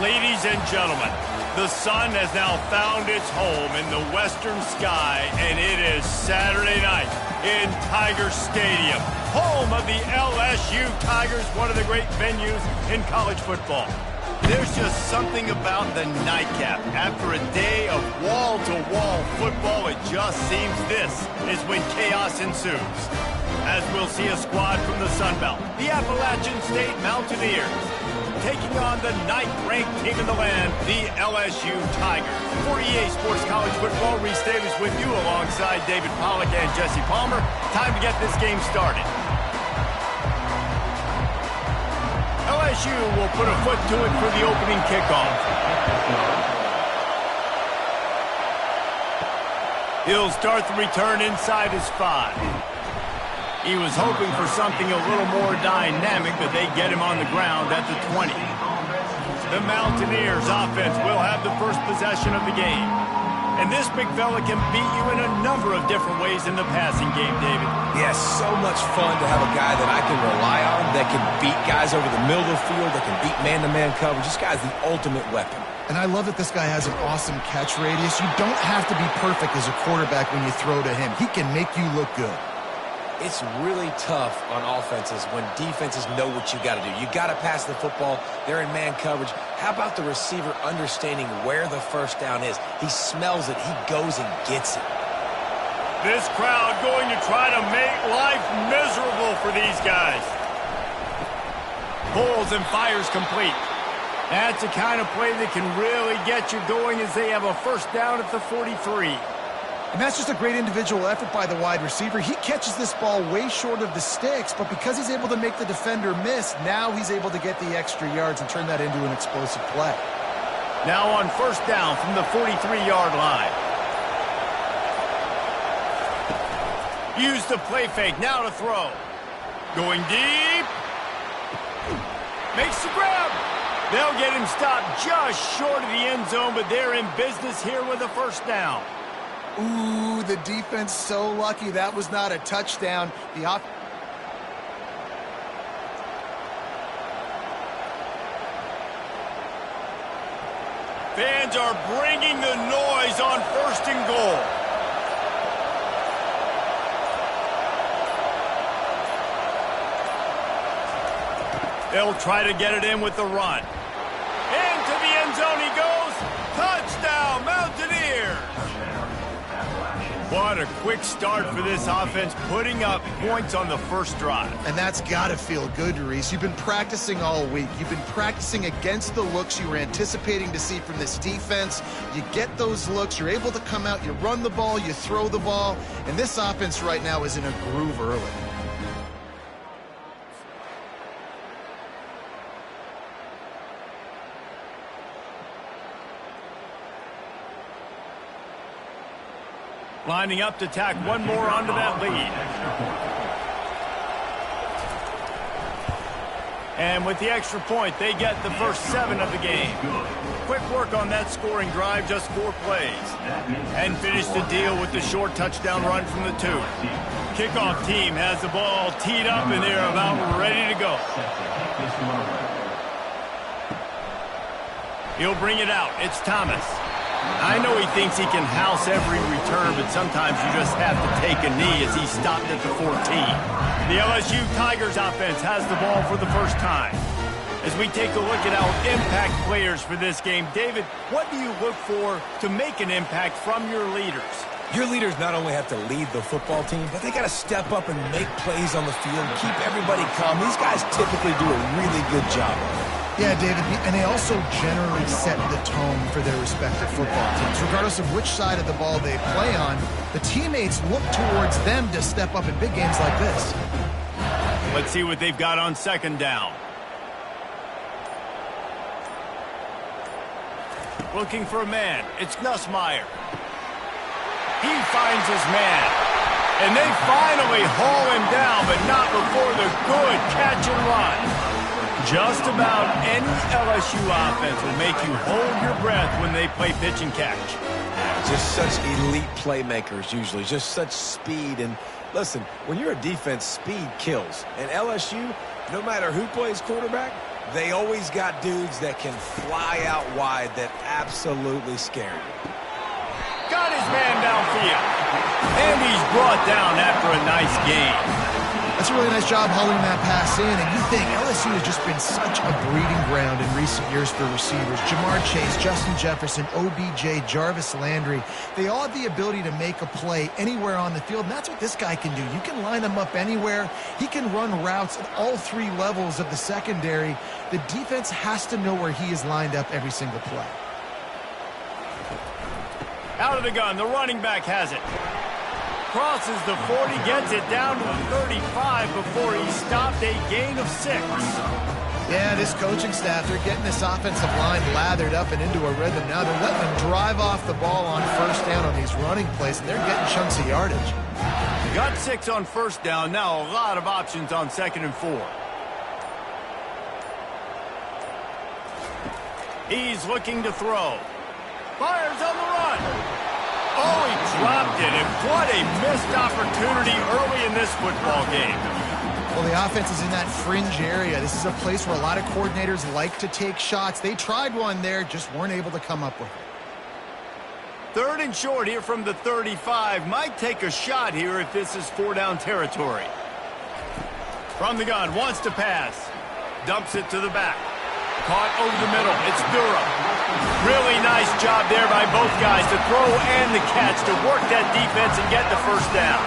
Ladies and gentlemen, the sun has now found its home in the western sky, and it is Saturday night in Tiger Stadium, home of the LSU Tigers, one of the great venues in college football. There's just something about the nightcap. After a day of wall-to-wall football, it just seems this is when chaos ensues. As we'll see a squad from the Sun Belt, the Appalachian State Mountaineers, taking on the ninth-ranked team in the land, the LSU Tigers. For EA Sports College Football, Reese Davis with you alongside David Pollack and Jesse Palmer. Time to get this game started. LSU will put a foot to it for the opening kickoff. He'll start the return inside his 5. He was hoping for something a little more dynamic, but they get him on the ground at the 20. The Mountaineers offense will have the first possession of the game. And this big fella can beat you in a number of different ways in the passing game, David. Yes, so much fun to have a guy that I can rely on, that can beat guys over the middle of the field, that can beat man-to-man coverage. This guy's the ultimate weapon. And I love that this guy has an awesome catch radius. You don't have to be perfect as a quarterback when you throw to him. He can make you look good. It's really tough on offenses when defenses know what you got to do. You got to pass the football. They're in man coverage. How about the receiver understanding where the first down is? He smells it. He goes and gets it. This crowd going to try to make life miserable for these guys. Pulls and fires complete. That's the kind of play that can really get you going as they have a first down at the 43. And that's just a great individual effort by the wide receiver. He catches this ball way short of the sticks, but because he's able to make the defender miss, now he's able to get the extra yards and turn that into an explosive play. Now on first down from the 43-yard line. Use the play fake, now to throw. Going deep. Makes the grab. They'll get him stopped just short of the end zone, but they're in business here with a first down. Ooh, the defense so lucky that was not a touchdown. Fans are bringing the noise on first and goal. They'll try to get it in with the run. Into the end zone he goes. Touchdown, Mountaineers! What a quick start for this offense, putting up points on the first drive. And that's got to feel good, Reese. You've been practicing all week. You've been practicing against the looks you were anticipating to see from this defense. You get those looks, you're able to come out, you run the ball, you throw the ball, and this offense right now is in a groove early. Lining up to tack one more onto that lead. And with the extra point, they get the first 7 of the game. Quick work on that scoring drive, just 4 plays. And finish the deal with the short touchdown run from the 2. Kickoff team has the ball teed up, and they're about ready to go. He'll bring it out. It's Thomas. I know he thinks he can house every return, but sometimes you just have to take a knee as he stopped at the 14. The LSU Tigers offense has the ball for the first time. As we take a look at our impact players for this game, David, what do you look for to make an impact from your leaders? Your leaders not only have to lead the football team, but they got to step up and make plays on the field, keep everybody calm. These guys typically do a really good job of it. Yeah, David, and they also generally set the tone for their respective football teams. Regardless of which side of the ball they play on, the teammates look towards them to step up in big games like this. Let's see what they've got on second down. Looking for a man. It's Nussmeier. He finds his man. And they finally haul him down, but not before the good catch and run. Just about any LSU offense will make you hold your breath when they play pitch and catch. Just such elite playmakers usually, just such speed. And listen, when you're a defense, speed kills. And LSU, no matter who plays quarterback, They always got dudes that can fly out wide that absolutely scare you. Got his man downfield. And he's brought down after a nice gain. That's a really nice job hauling that pass in, and you think LSU has just been such a breeding ground in recent years for receivers. Jamar Chase, Justin Jefferson, OBJ, Jarvis Landry, they all have the ability to make a play anywhere on the field, and that's what this guy can do. You can line him up anywhere. He can run routes at all three levels of the secondary. The defense has to know where he is lined up every single play. Out of the gun, the running back has it. Crosses the 40, gets it down to the 35 before he stopped, a gain of 6. Yeah, this coaching staff, they're getting this offensive line lathered up and into a rhythm now. They're letting them drive off the ball on first down on these running plays, and they're getting chunks of yardage. Got 6 on first down, now a lot of options on 2nd and 4. He's looking to throw. Fires on the run. Oh, he dropped it, and what a missed opportunity early in this football game. Well, the offense is in that fringe area. This is a place where a lot of coordinators like to take shots. They tried one there, just weren't able to come up with it. 3rd and short here from the 35. Might take a shot here if this is 4-down territory. From the gun, wants to pass. Dumps it to the back. Caught over the middle. It's Durham. Really nice job there by both guys to throw and the catch to work that defense and get the first down.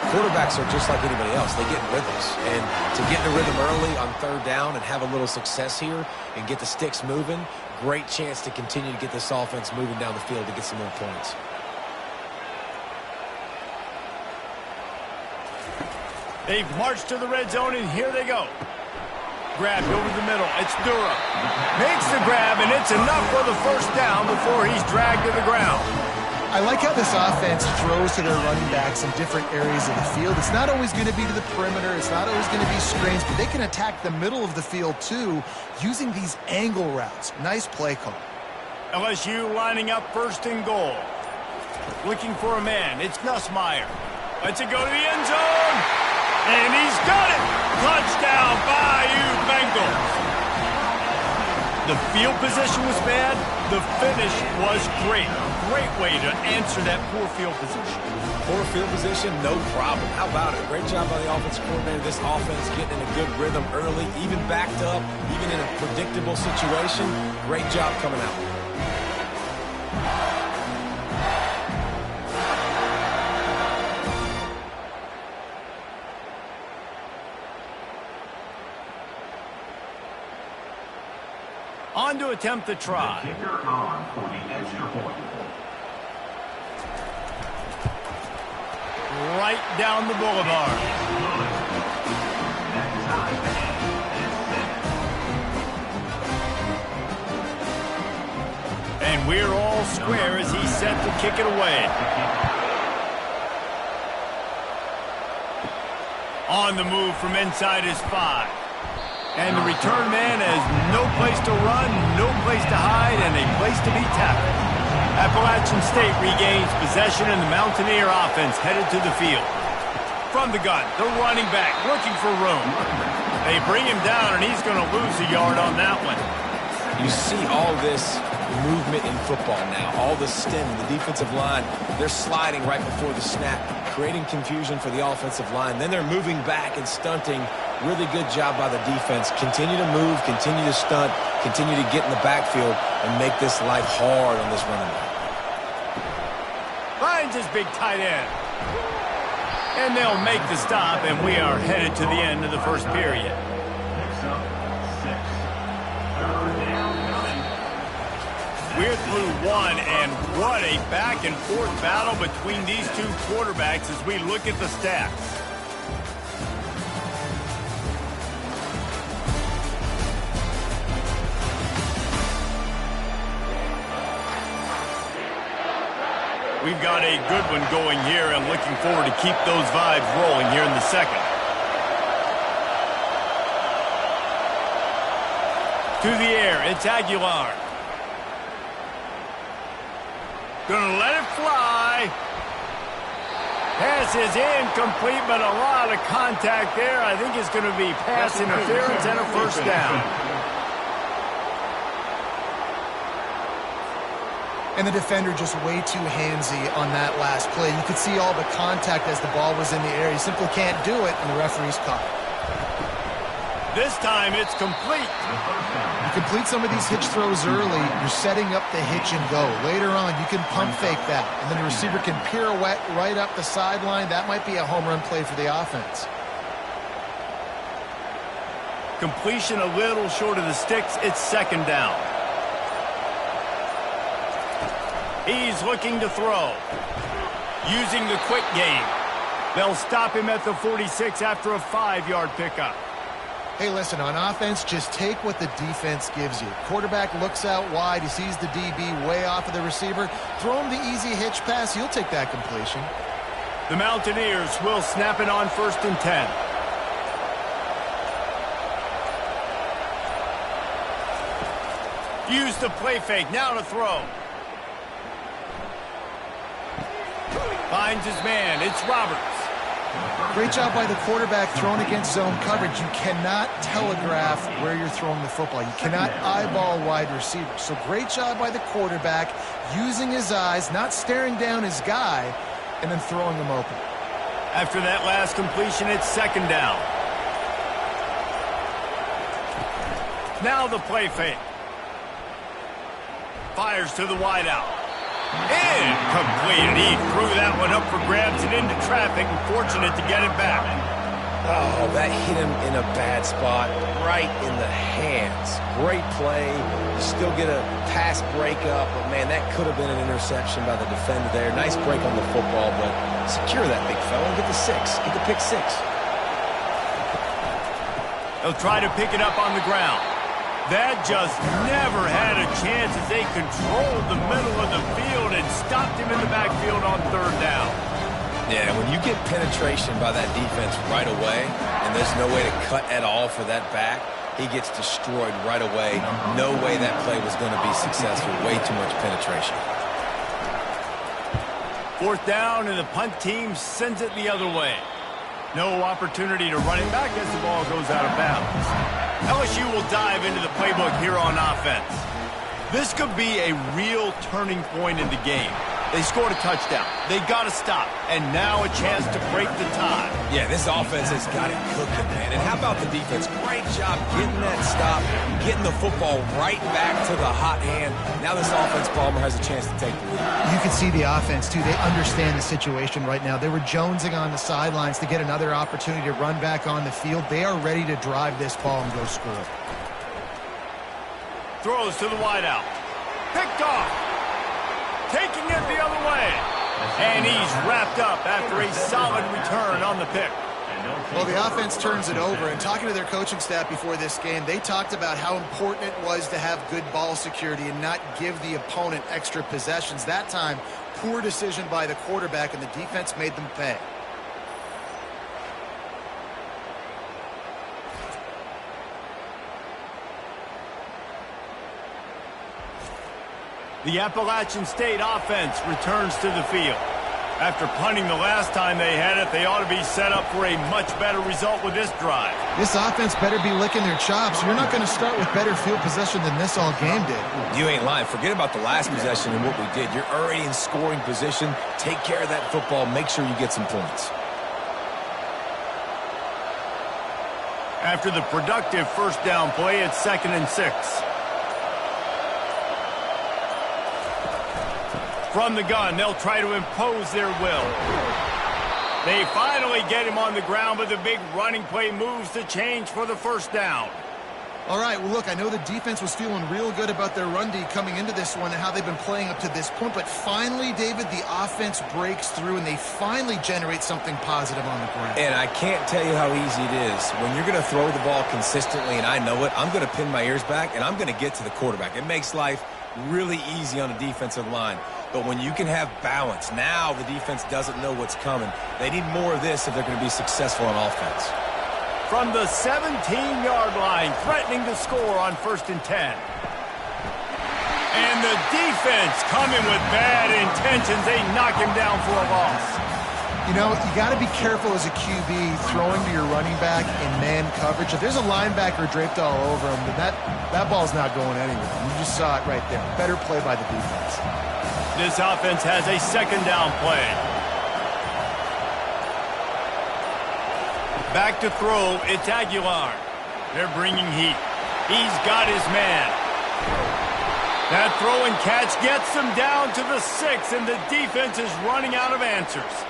Quarterbacks are just like anybody else. They get in rhythms. And to get in the rhythm early on 3rd down and have a little success here and get the sticks moving, great chance to continue to get this offense moving down the field to get some more points. They've marched to the red zone, and here they go. Grabbed over the middle. It's Durham. Makes the grab, and it's enough for the first down before he's dragged to the ground. I like how this offense throws to their running backs in different areas of the field. It's not always going to be to the perimeter. It's not always going to be screens, but they can attack the middle of the field, too, using these angle routes. Nice play call. LSU lining up 1st and goal. Looking for a man. It's Nussmeier. Lets it go to the end zone. And he's got it! Touchdown, Bayou Bengals! The field position was bad. The finish was great. Great way to answer that poor field position. Poor field position, no problem. How about it? Great job by the offensive coordinator. This offense getting in a good rhythm early, even backed up, even in a predictable situation. Great job coming out. On to attempt the try. Right down the boulevard. And we're all square as he's set to kick it away. On the move from inside his 5. And the return man has no place to run, no place to hide, and a place to be tackled. Appalachian State regains possession, and the Mountaineer offense headed to the field. From the gun, the running back looking for room. They bring him down, and he's going to lose a yard on that one. You see all this movement in football now. All the stem, the defensive line, they're sliding right before the snap, creating confusion for the offensive line. Then they're moving back and stunting. Really good job by the defense. Continue to move, continue to stunt, continue to get in the backfield and make this life hard on this running back. Finds his big tight end. And they'll make the stop, and we are headed to the end of the first period. We're through 1, and what a back-and-forth battle between these two quarterbacks as we look at the stats. We've got a good one going here, and looking forward to keep those vibes rolling here in the second. To the air, it's Aguilar. Gonna let it fly. Pass is incomplete, but a lot of contact there. I think it's going to be pass interference and a first down. And the defender just way too handsy on that last play. You could see all the contact as the ball was in the air. He simply can't do it, and the referee's caught it. This time it's complete. You complete some of these hitch throws early, you're setting up the hitch and go. Later on, you can pump fake that, and then the receiver can pirouette right up the sideline. That might be a home run play for the offense. Completion a little short of the sticks. It's second down. He's looking to throw. Using the quick game. They'll stop him at the 46 after a 5-yard pickup. Hey, listen, on offense, just take what the defense gives you. Quarterback looks out wide. He sees the DB way off of the receiver. Throw him the easy hitch pass. You'll take that completion. The Mountaineers will snap it on 1st and 10. Use the play fake. Now to throw. Finds his man. It's Roberts. Great job by the quarterback throwing against zone coverage. You cannot telegraph where you're throwing the football. You cannot eyeball wide receivers. So great job by the quarterback using his eyes, not staring down his guy, and then throwing him open. After that last completion, it's second down. Now the play fake. Fires to the wideout. Incomplete. He threw that one up for grabs and into traffic, and fortunate to get it back. Oh, that hit him in a bad spot, right in the hands. Great play. You still get a pass breakup, but, man, that could have been an interception by the defender there. Nice break on the football, but secure that big fella and get the 6. Get the pick 6. They'll try to pick it up on the ground. That just never had a chance as they controlled the middle of the field and stopped him in the backfield on 3rd down. Yeah, when you get penetration by that defense right away, and there's no way to cut at all for that back, he gets destroyed right away. No way that play was going to be successful. Way too much penetration. 4th down, and the punt team sends it the other way. No opportunity to run it back as the ball goes out of bounds. LSU will dive into the playbook here on offense. This could be a real turning point in the game. They scored a touchdown. They got to stop. And now a chance to break the tie. Yeah, this offense has got it cooking, man. And how about the defense? Great job getting that stop, getting the football right back to the hot hand. Now this offense, Palmer, has a chance to take the lead. You can see the offense, too. They understand the situation right now. They were jonesing on the sidelines to get another opportunity to run back on the field. They are ready to drive this ball and go score. Throws to the wideout. Picked off. Taking it the other way. And he's wrapped up after a solid return on the pick. Well, the offense turns it over, and talking to their coaching staff before this game, they talked about how important it was to have good ball security and not give the opponent extra possessions. That time, poor decision by the quarterback, and the defense made them pay. The Appalachian State offense returns to the field. After punting the last time they had it, they ought to be set up for a much better result with this drive. This offense better be licking their chops. You're not going to start with better field possession than this all game did. You ain't lying. Forget about the last possession and what we did. You're already in scoring position. Take care of that football. Make sure you get some points. After the productive 1st down play, it's 2nd and 6. From the gun, they'll try to impose their will. They finally get him on the ground, but the big running play moves the change for the 1st down. All right, well, look, I know the defense was feeling real good about their run D coming into this one and how they've been playing up to this point, but finally, David, the offense breaks through and they finally generate something positive on the ground. And I can't tell you how easy it is. When you're going to throw the ball consistently, and I know it, I'm going to pin my ears back, and I'm going to get to the quarterback. It makes life really easy on the defensive line. But when you can have balance, now the defense doesn't know what's coming. They need more of this if they're going to be successful on offense. From the 17-yard line, threatening to score on 1st and 10. And the defense coming with bad intentions. They knock him down for a loss. You know, you got to be careful as a QB throwing to your running back in man coverage. If there's a linebacker draped all over him, then that ball's not going anywhere. You just saw it right there. Better play by the defense. This offense has a second down play. Back to throw, it's Aguilar. They're bringing heat. He's got his man. That throw and catch gets them down to the 6, and the defense is running out of answers.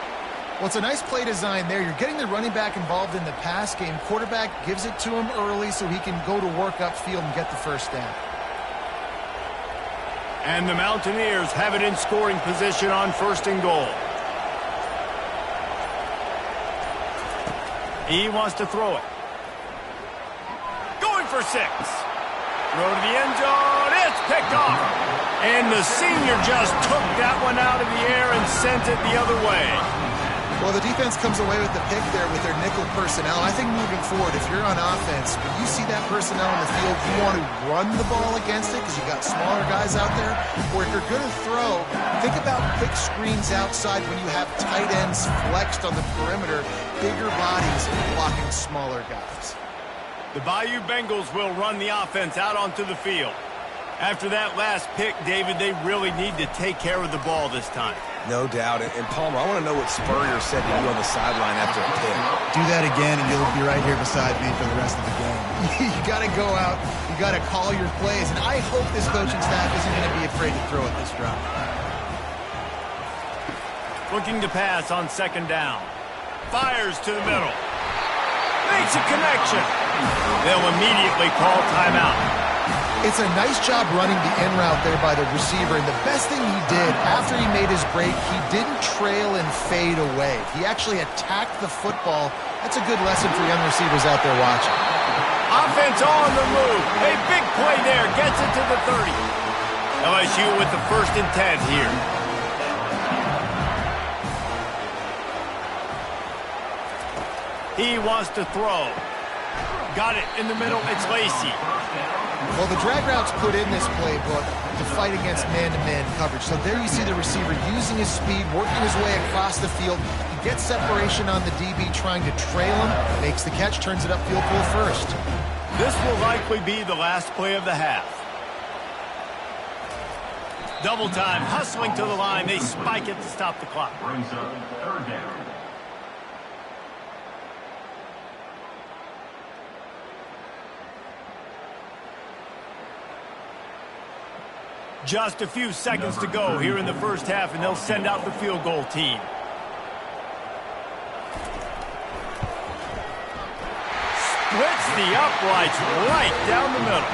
Well, it's a nice play design there. You're getting the running back involved in the pass game. Quarterback gives it to him early so he can go to work upfield and get the first down. And the Mountaineers have it in scoring position on 1st and goal. He wants to throw it. Going for 6. Throw to the end zone. It's picked off. And the senior just took that one out of the air and sent it the other way. Well, the defense comes away with the pick there with their nickel personnel. I think moving forward, if you're on offense, when you see that personnel in the field, you want to run the ball against it because you got smaller guys out there. Or if you're going to throw, think about quick screens outside when you have tight ends flexed on the perimeter, bigger bodies blocking smaller guys. The Bayou Bengals will run the offense out onto the field. After that last pick, David, they really need to take care of the ball this time. No doubt. And Palmer, I want to know what Spurrier said to you on the sideline after a pick. Do that again, and you'll be right here beside me for the rest of the game. You got to go out. You got to call your plays. And I hope this coaching staff isn't going to be afraid to throw it this drive. Looking to pass on 2nd down. Fires to the middle. Makes a connection. They'll immediately call timeout. It's a nice job running the in route there by the receiver, and the best thing he did after he made his break, he didn't trail and fade away. He actually attacked the football. That's a good lesson for young receivers out there watching. Offense on the move. A big play there. Gets it to the 30. LSU with the 1st and 10 here. He wants to throw. Got it in the middle. It's Lacey. Well, the drag route's put in this playbook to fight against man-to-man coverage. So there you see the receiver using his speed, working his way across the field. He gets separation on the DB trying to trail him, makes the catch, turns it upfield for the 1st. This will likely be the last play of the half. Double time, hustling to the line. They spike it to stop the clock. Brings up 3rd down. Just a few seconds to go here in the 1st half, and they'll send out the field goal team. Splits the uprights right down the middle.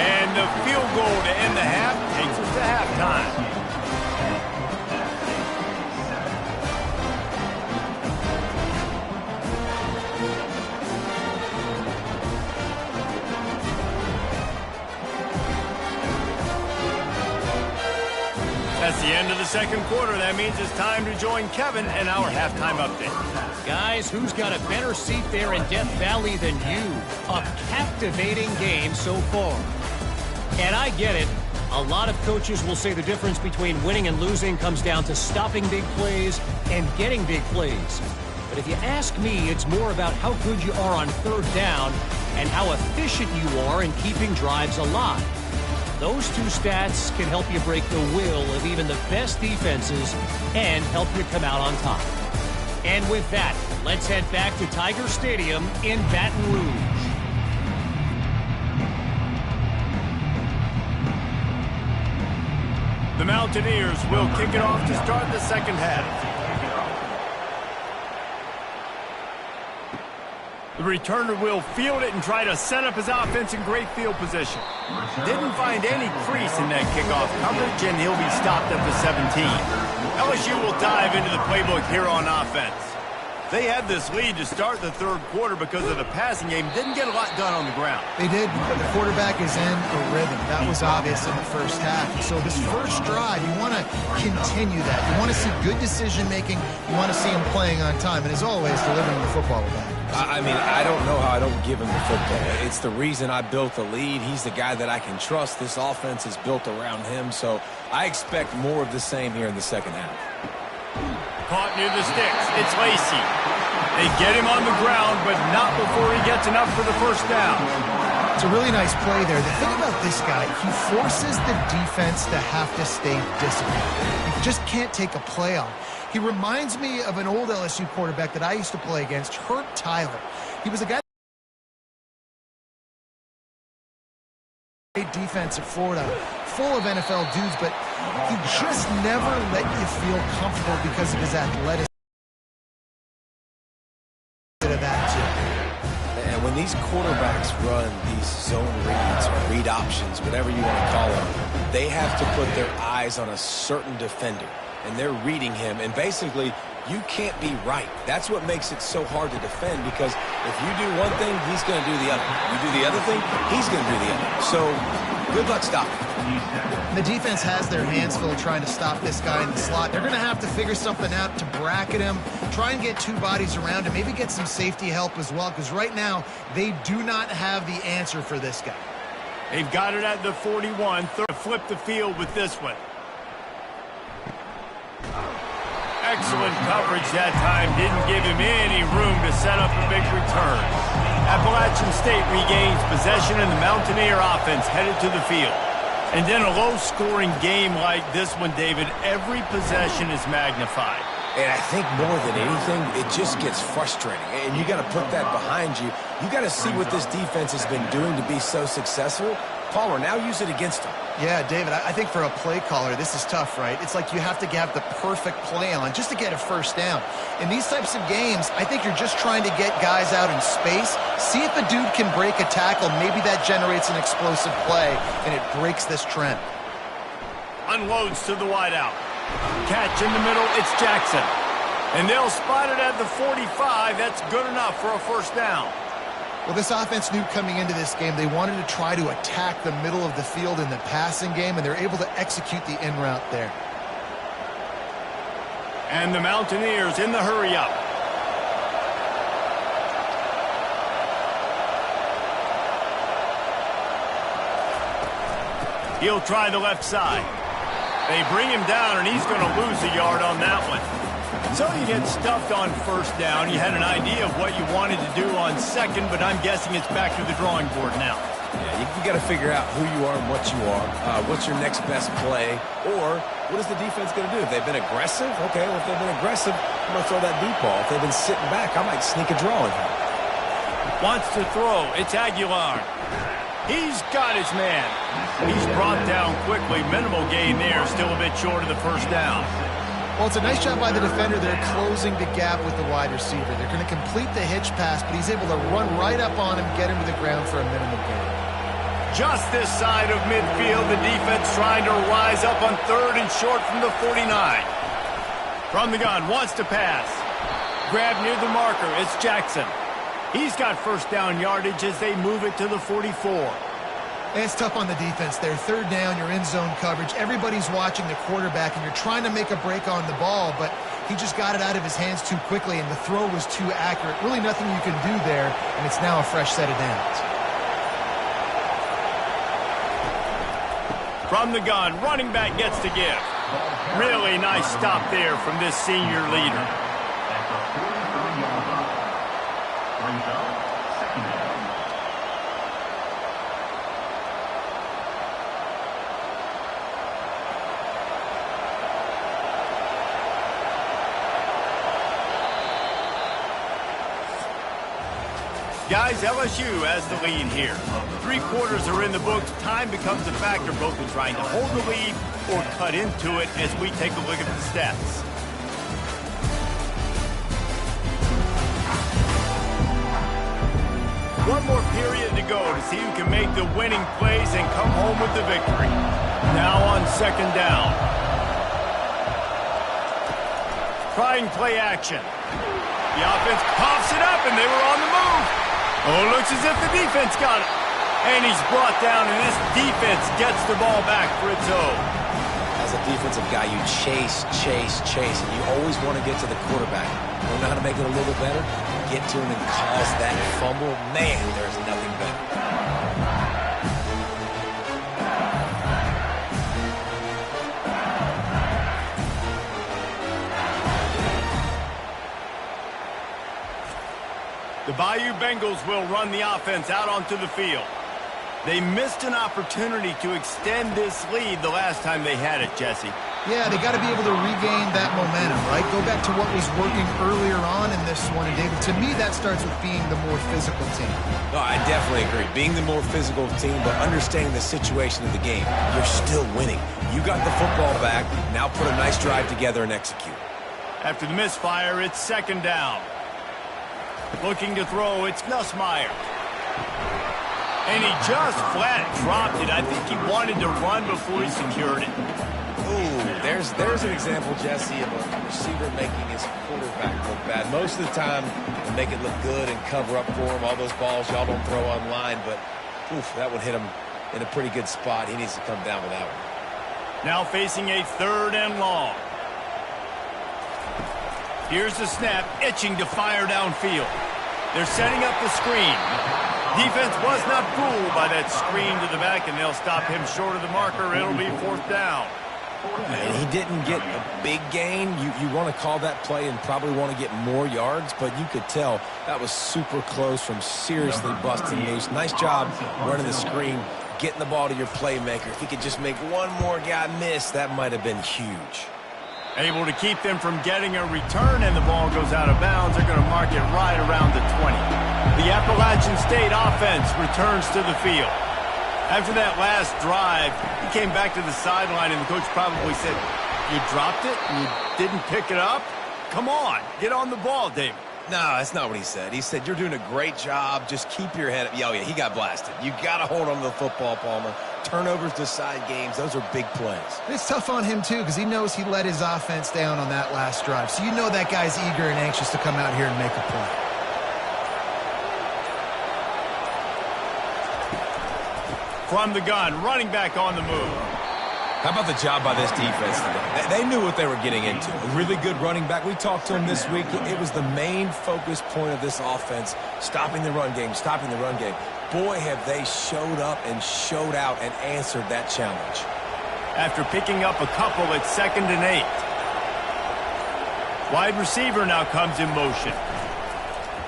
And the field goal to end the half takes us to halftime. That's the end of the 2nd quarter. That means it's time to join Kevin and our halftime update. Guys, who's got a better seat there in Death Valley than you? A captivating game so far. And I get it. A lot of coaches will say the difference between winning and losing comes down to stopping big plays and getting big plays. But if you ask me, it's more about how good you are on 3rd down and how efficient you are in keeping drives alive. Those 2 stats can help you break the will of even the best defenses and help you come out on top. And with that, let's head back to Tiger Stadium in Baton Rouge. The Mountaineers will kick it off to start the 2nd half. The returner will field it and try to set up his offense in great field position. Didn't find any crease in that kickoff coverage, and he'll be stopped at the 17. LSU will dive into the playbook here on offense. They had this lead to start the 3rd quarter because of the passing game. Didn't get a lot done on the ground. They did, but the quarterback is in a rhythm. That was obvious in the 1st half. So this 1st drive, you want to continue that. You want to see good decision-making. You want to see him playing on time. And as always, delivering the football back. I mean, I don't know how I don't give him the football. It's the reason I built the lead. He's the guy that I can trust. This offense is built around him. So I expect more of the same here in the 2nd half. Caught near the sticks. It's Lacey. They get him on the ground, but not before he gets enough for the first down. It's a really nice play there. The thing about this guy, he forces the defense to have to stay disciplined. You just can't take a play on. He reminds me of an old LSU quarterback that I used to play against, Herb Tyler. He was a guy defense at Florida, full of NFL dudes, but he just never let you feel comfortable because of his athleticism. And when these quarterbacks run these zone reads or read options, whatever you want to call them, they have to put their eyes on a certain defender, and they're reading him, and basically you can't be right. That's what makes it so hard to defend, because if you do one thing, he's going to do the other. You do the other thing, he's going to do the other. So good luck stopping. The defense has their hands full trying to stop this guy in the slot. They're going to have to figure something out to bracket him, try and get two bodies around him, maybe get some safety help as well, because right now they do not have the answer for this guy. They've got it at the 41. Flip the field with this one. Excellent coverage that time. Didn't give him any room to set up a big return. Appalachian State regains possession, and the Mountaineer offense headed to the field. And in a low-scoring game like this one, David, every possession is magnified. And I think more than anything, it just gets frustrating. And you got to put that behind you. You got to see what this defense has been doing to be so successful. Palmer, now use it against them. Yeah, David, I think for a play caller, this is tough, right? It's like you have to have the perfect play on just to get a first down. In these types of games, I think you're just trying to get guys out in space, see if a dude can break a tackle. Maybe that generates an explosive play, and it breaks this trend. Unloads to the wideout. Catch in the middle, it's Jackson. And they'll spot it at the 45. That's good enough for a first down. Well, this offense knew coming into this game they wanted to try to attack the middle of the field in the passing game, and they're able to execute the in route there. And the Mountaineers in the hurry-up. He'll try the left side. They bring him down, and he's going to lose a yard on that one. So you get stuffed on first down. You had an idea of what you wanted to do on second, but I'm guessing it's back to the drawing board now. Yeah, you got to figure out who you are and what you are. What's your next best play? Or what is the defense going to do? If they've been aggressive, okay, well, if they've been aggressive, I'm going to throw that deep ball. If they've been sitting back, I might sneak a draw in here. Wants to throw. It's Aguilar. He's got his man. He's brought down quickly. Minimal gain there. Still a bit short of the first down. Well, it's a nice job by the defender. They're closing the gap with the wide receiver. They're going to complete the hitch pass, but he's able to run right up on him, get him to the ground for a minimal gain. Just this side of midfield, the defense trying to rise up on third and short from the 49. From the gun, wants to pass. Grab near the marker, it's Jackson. He's got first down yardage as they move it to the 44. And it's tough on the defense there. Third down, you're in zone coverage. Everybody's watching the quarterback, and you're trying to make a break on the ball, but he just got it out of his hands too quickly, and the throw was too accurate. Really nothing you can do there, and it's now a fresh set of downs. From the gun, running back gets to give. Really nice stop there from this senior leader. Guys, LSU has the lead here. 3 quarters are in the books. Time becomes a factor both in trying to hold the lead or cut into it as we take a look at the stats. One more period to go to see who can make the winning plays and come home with the victory. Now on second down. Trying play action. The offense coughs it up, and they were on the move. Oh, looks as if the defense got it. And he's brought down, and this defense gets the ball back for its own. As a defensive guy, you chase, and you always want to get to the quarterback. You know how to make it a little bit better? Get to him and cause that fumble. Man, there's nothing better. The Bayou Bengals will run the offense out onto the field. They missed an opportunity to extend this lead the last time they had it, Jesse. Yeah, they got to be able to regain that momentum, right? Go back to what was working earlier on in this one. And, David, to me, that starts with being the more physical team. No, I definitely agree. Being the more physical team, but understanding the situation of the game. You're still winning. You got the football back. Now put a nice drive together and execute. After the misfire, it's second down. Looking to throw, it's Nussmeier. And he just flat dropped it. I think he wanted to run before he secured it. Ooh, there's an example, Jesse, of a receiver making his quarterback look bad. Most of the time, they make it look good and cover up for him. All those balls y'all don't throw online, but oof, that would hit him in a pretty good spot. He needs to come down with that one. Now facing a third and long. Here's the snap, itching to fire downfield. They're setting up the screen. Defense was not fooled by that screen to the back, and they'll stop him short of the marker. It'll be fourth down. And he didn't get a big gain. You want to call that play and probably want to get more yards, but you could tell that was super close from seriously busting loose. Nice job running the screen, getting the ball to your playmaker. If he could just make one more guy miss, that might have been huge. Able to keep them from getting a return, and the ball goes out of bounds. They're going to mark it right around the 20. The Appalachian State offense returns to the field. After that last drive, he came back to the sideline, and the coach probably said, "You dropped it and you didn't pick it up? Come on, get on the ball, David." No, that's not what he said. He said, "You're doing a great job. Just keep your head up." Oh, yeah, he got blasted. You got to hold on to the football, Palmer. Turnovers decide games. Those are big plays. It's tough on him, too, because he knows he let his offense down on that last drive. So you know that guy's eager and anxious to come out here and make a play. From the gun, running back on the move. How about the job by this defense today? They knew what they were getting into. A really good running back. We talked to him this week. It was the main focus point of this offense, stopping the run game, stopping the run game. Boy, have they showed up and showed out and answered that challenge. After picking up a couple at 2nd and 8. Wide receiver now comes in motion.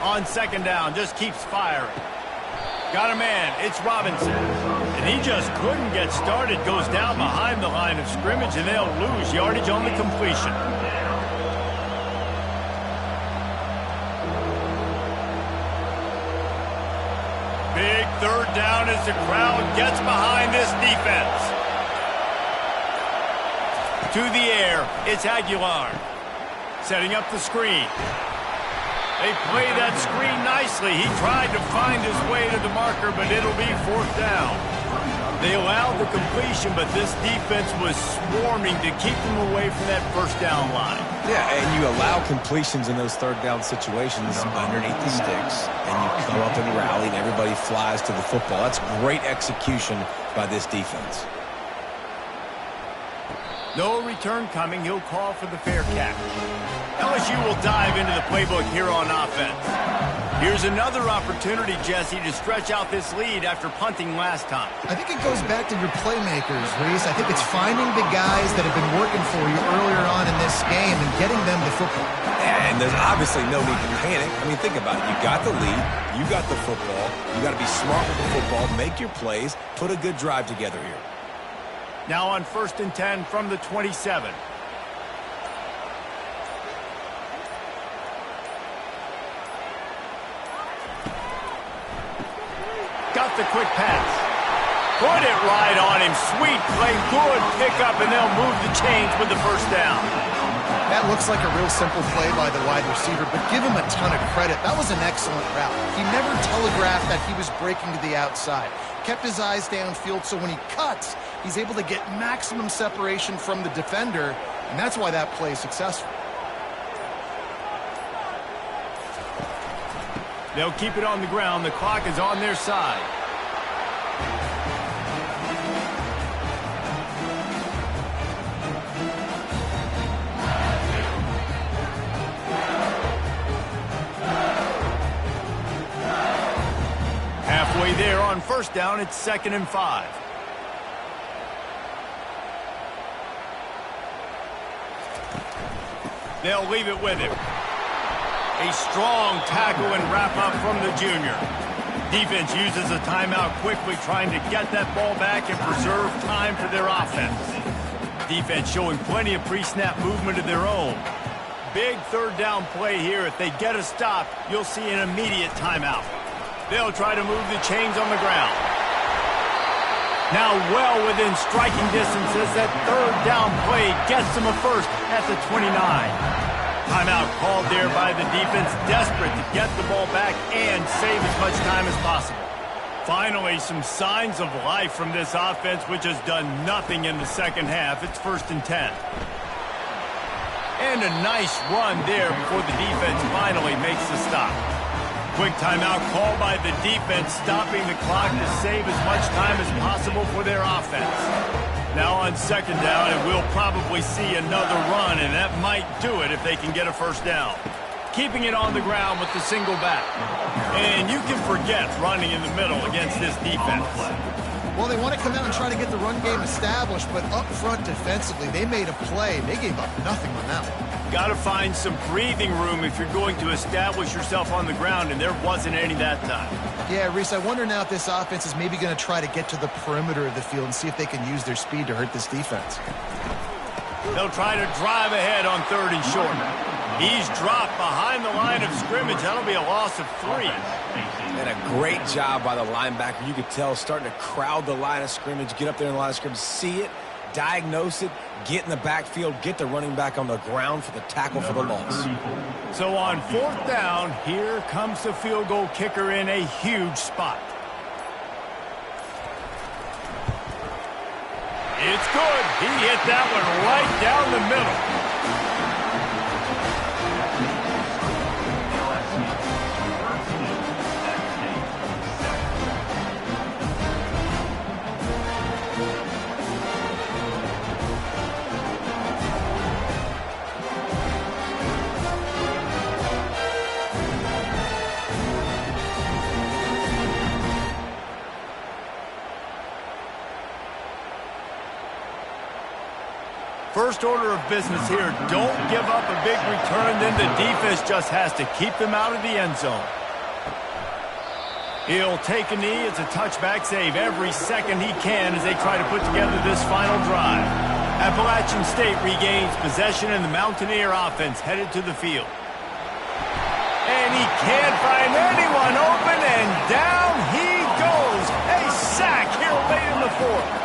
On 2nd down, just keeps firing. Got a man, it's Robinson. And he just couldn't get started. Goes down behind the line of scrimmage, and they'll lose yardage on the completion. Big third down as the crowd gets behind this defense. To the air, it's Aguilar. Setting up the screen. They play that screen nicely. He tried to find his way to the marker, but it'll be fourth down. They allowed the completion, but this defense was swarming to keep them away from that first down line. Yeah, and you allow completions in those third down situations underneath the sticks, and you come up and rally, and everybody flies to the football. That's great execution by this defense. No return coming. He'll call for the fair catch. LSU will dive into the playbook here on offense. Here's another opportunity, Jesse, to stretch out this lead after punting last time. I think it goes back to your playmakers, Reese. I think it's finding the guys that have been working for you earlier on in this game and getting them the football. And there's obviously no need to panic. I mean, think about it. You got the lead. You got the football. You got to be smart with the football, make your plays, put a good drive together here. Now on 1st and 10 from the 27. Got the quick pass. Put it right on him. Sweet play. Good pickup, and they'll move the chains with the first down. That looks like a real simple play by the wide receiver, but give him a ton of credit. That was an excellent route. He never telegraphed that he was breaking to the outside. Kept his eyes downfield, so when he cuts, he's able to get maximum separation from the defender, and that's why that play is successful. They'll keep it on the ground. The clock is on their side. Halfway there on first down, it's 2nd and 5. They'll leave it with him. A strong tackle and wrap-up from the junior. Defense uses a timeout quickly, trying to get that ball back and preserve time for their offense. Defense showing plenty of pre-snap movement of their own. Big third down play here. If they get a stop, you'll see an immediate timeout. They'll try to move the chains on the ground. Now well within striking distance as that third down play gets them a first at the 29. Timeout called there by the defense, desperate to get the ball back and save as much time as possible. Finally, some signs of life from this offense, which has done nothing in the second half. It's 1st and 10. And a nice run there before the defense finally makes the stop. Quick timeout called by the defense, stopping the clock to save as much time as possible for their offense. Now on 2nd down, and we'll probably see another run, and that might do it if they can get a first down. Keeping it on the ground with the single back. And you can forget running in the middle against this defense. Well, they want to come out and try to get the run game established, but up front defensively, they made a play. They gave up nothing on that one. Got to find some breathing room if you're going to establish yourself on the ground, and there wasn't any that time. Yeah, Reese, I wonder now if this offense is maybe going to try to get to the perimeter of the field and see if they can use their speed to hurt this defense. They'll try to drive ahead on 3rd and short. He's dropped behind the line of scrimmage. That'll be a loss of 3. And a great job by the linebacker. You could tell starting to crowd the line of scrimmage, get up there in the line of scrimmage, see it, diagnose it, get in the backfield, get the running back on the ground for the tackle for the loss. So on 4th down, here comes the field goal kicker in a huge spot. It's good. He hit that one right down the middle. First order of business here, don't give up a big return, then the defense just has to keep them out of the end zone. He'll take a knee. It's a touchback save every second he can as they try to put together this final drive. Appalachian State regains possession and the Mountaineer offense headed to the field. And he can't find anyone open, and down he goes. A sack here late in the 4th.